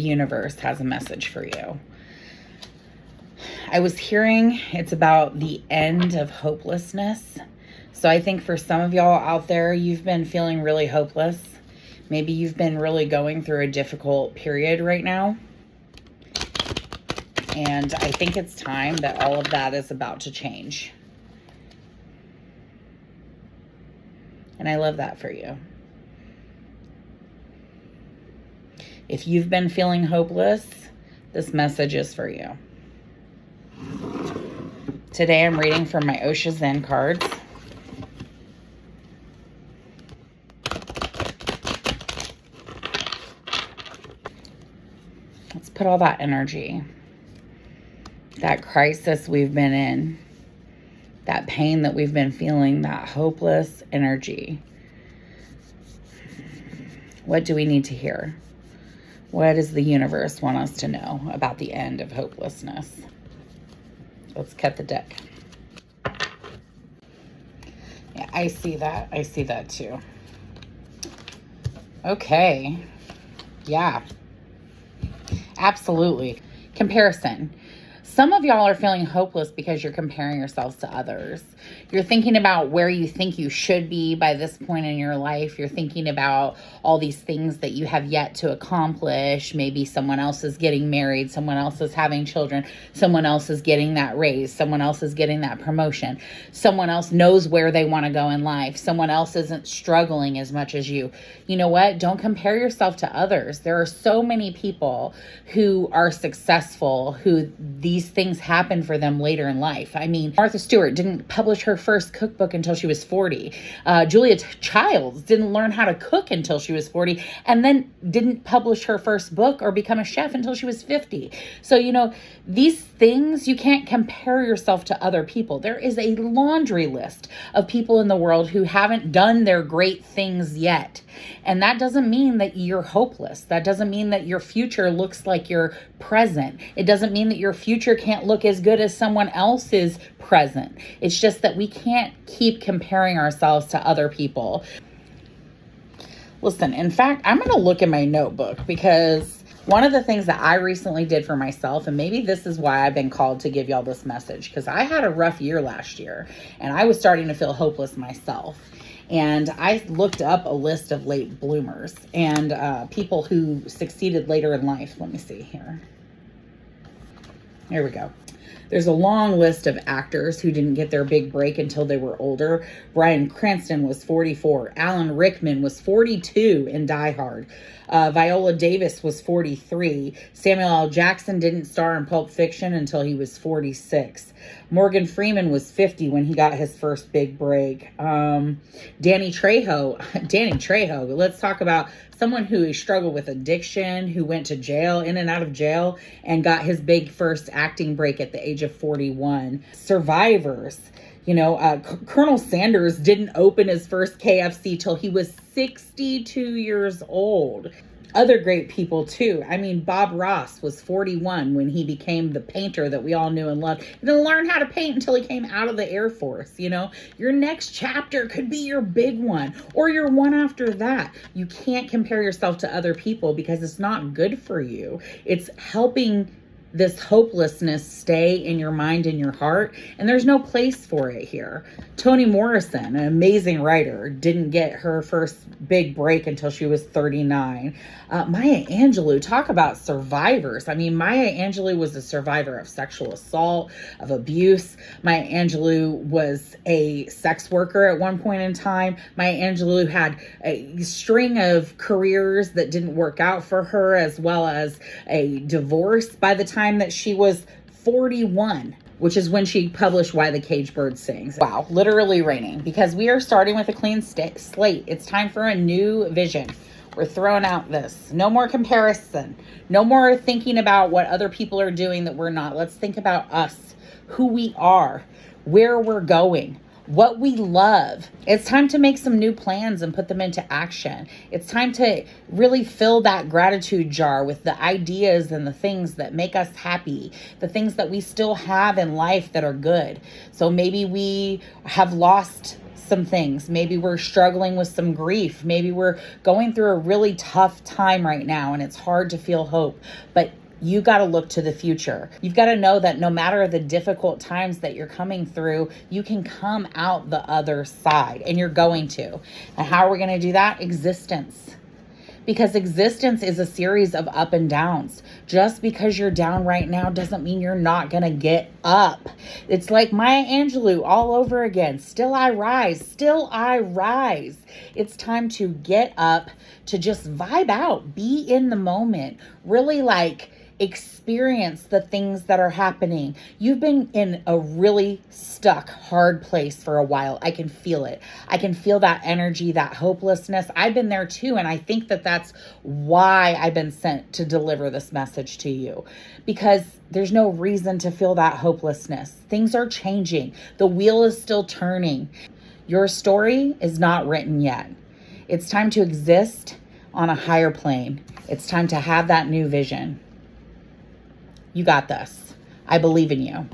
universe has a message for you. I was hearing it's about the end of hopelessness. So I think for some of y'all out there, you've been feeling really hopeless. Maybe you've been really going through a difficult period right now. And I think it's time that all of that is about to change. And I love that for you. If you've been feeling hopeless, this message is for you. Today I'm reading from my Osho Zen cards. Let's put all that energy, that crisis we've been in, that pain that we've been feeling, that hopeless energy. What do we need to hear? What does the universe want us to know about the end of hopelessness? Let's cut the deck. Yeah, I see that. I see that too. Okay. Yeah. Absolutely. Comparison. Some of y'all are feeling hopeless because you're comparing yourselves to others. You're thinking about where you think you should be by this point in your life. You're thinking about all these things that you have yet to accomplish. Maybe someone else is getting married. Someone else is having children. Someone else is getting that raise. Someone else is getting that promotion. Someone else knows where they want to go in life. Someone else isn't struggling as much as you. You know what? Don't compare yourself to others. There are so many people who are successful, who these things happen for them later in life. I mean, Martha Stewart didn't publish her first cookbook until she was 40. Julia Childs didn't learn how to cook until she was 40, and then didn't publish her first book or become a chef until she was 50. So, you know, these things, you can't compare yourself to other people. There is a laundry list of people in the world who haven't done their great things yet. And that doesn't mean that you're hopeless. That doesn't mean that your future looks like your present. It doesn't mean that your future can't look as good as someone else's present. It's just that we can't keep comparing ourselves to other people. Listen, in fact, I'm going to look in my notebook, because one of the things that I recently did for myself, and maybe this is why I've been called to give y'all this message, because I had a rough year last year and I was starting to feel hopeless myself. And I looked up a list of late bloomers and people who succeeded later in life. Let me see here. Here we go. There's a long list of actors who didn't get their big break until they were older. Bryan Cranston was 44. Alan Rickman was 42 in Die Hard. Viola Davis was 43. Samuel L. Jackson didn't star in Pulp Fiction until he was 46. Morgan Freeman was 50 when he got his first big break. Danny Trejo, let's talk about someone who struggled with addiction, who went to jail, in and out of jail, and got his big first acting break at the age of 41. Survivors. You know, Colonel Sanders didn't open his first KFC till he was 62 years old. Other great people too. I mean, Bob Ross was 41 when he became the painter that we all knew and loved. He didn't learn how to paint until he came out of the Air Force. You know, your next chapter could be your big one, or your one after that. You can't compare yourself to other people, because it's not good for you. It's helping this hopelessness stay in your mind and your heart, and there's no place for it here. Toni Morrison, an amazing writer, didn't get her first big break until she was 39. Maya Angelou, talk about survivors. I mean, Maya Angelou was a survivor of sexual assault, of abuse. Maya Angelou was a sex worker at one point in time. Maya Angelou had a string of careers that didn't work out for her, as well as a divorce by the time that she was 41, which is when she published Why the Caged Bird Sings. Wow, literally raining, because we are starting with a clean slate. It's time for a new vision. We're throwing out this. No more comparison. No more thinking about what other people are doing that we're not. Let's think about us, who we are, where we're going, what we love. It's time to make some new plans and put them into action. It's time to really fill that gratitude jar with the ideas and the things that make us happy, the things that we still have in life that are good. So maybe we have lost some things. Maybe we're struggling with some grief. Maybe we're going through a really tough time right now and it's hard to feel hope. But you got to look to the future. You've got to know that no matter the difficult times that you're coming through, you can come out the other side, and you're going to. And how are we going to do that? Existence. Because existence is a series of up and downs. Just because you're down right now doesn't mean you're not going to get up. It's like Maya Angelou all over again. Still I rise. Still I rise. It's time to get up, to just vibe out, be in the moment, really experience the things that are happening. You've been in a really stuck, hard place for a while. I can feel it. I can feel that energy, that hopelessness. I've been there too. And I think that that's why I've been sent to deliver this message to you, because there's no reason to feel that hopelessness. Things are changing. The wheel is still turning. Your story is not written yet. It's time to exist on a higher plane. It's time to have that new vision. You got this. I believe in you.